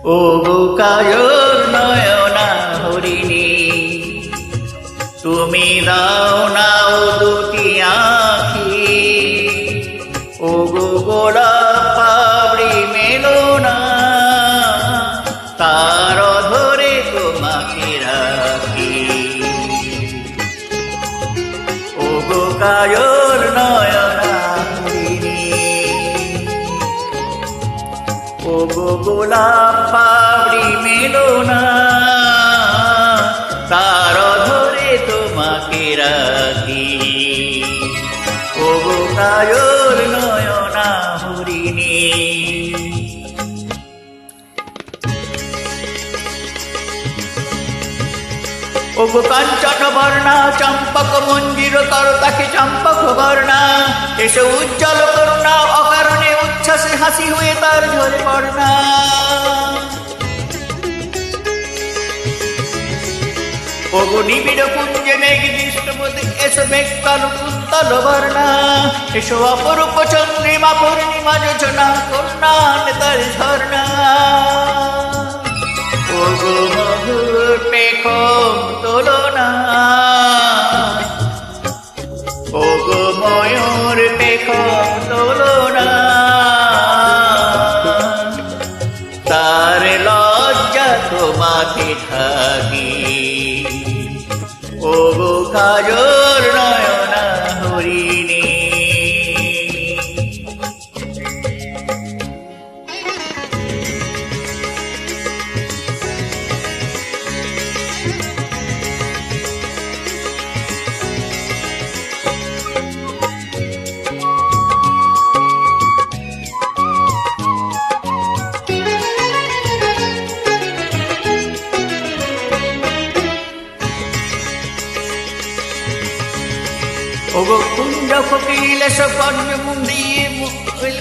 ও গো কাজল নয়না হরিণী, তুমি দাও না ও দুটি আঁখি, ও গো গোলাপ পাপড়ি মেলো না, তার ধরে তোমাকে রাখি। ও গো কাজল নয়না হরিণী, ও গো গোলাপ পাপড়ি মেলো না, তার ধরে তোমাকে রাখি। ও গো কাজল নয়না হরিণী। ও গো কাঞ্চন বর্ণা চম্পক মঞ্জির কর তাকে চম্পক বর্ণা, এসে উজ্জ্বল করুণা অকারণে উচ্ছ্বাসে হাসি হয়ে তার ঝরে পড়না। ও গো নিবিড় কুঞ্জে মেঘ দৃষ্টপতি, এসো মেঘতল কুন্তল বর্ণা, এসো অপরূপ চন্দ্রিমা পূর্ণিমা যোজনা কন্যা তার ঝর্ণা। ও গো মধুর পেখম তোলো না, ও গো ময়ূর পেখম তোলো না, তার লজ্জা তোমাকে ঢাকি। ও গো কাজল নয়না হরিণী। ও গো কুঞ্জ ফকিল এসো কর্ণ মুন্দিয়ে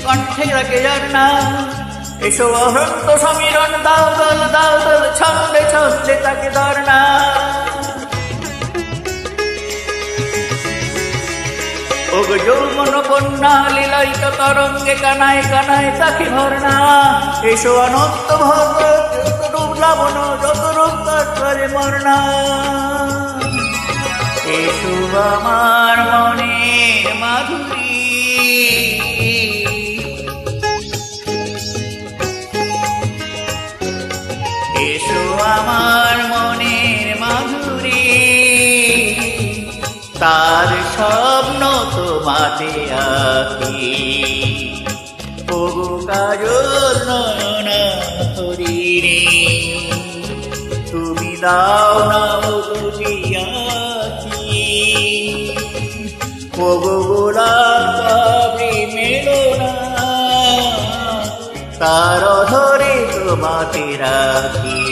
কণ্ঠে রাখে ঝর্ণা, এসো অহন্ত সমীরণ দাও দল ছন্দে ছন্দে তাকে ধর্ণা। ও গো যৌবন বন্যা লীলায়িত তরঙ্গে কানায় কানায় তাকে ভর্ণা, এসো অনন্ত ভর্গ যত রূপ লাবণ যত রূপ তাৎপরে মর্ণা। এসো আমার মনের মাধুরী, এসো আমার মনের মাধুরী, তার স্বপ্ন তোমাতে আঁকি। ও গো কাজল নয়না হরিণী, তুমি দাও না ও দুটি আঁখি, ও গো গোলাপ পাপড়ি মেলো না, তার ধরে তোমাকে রাখি।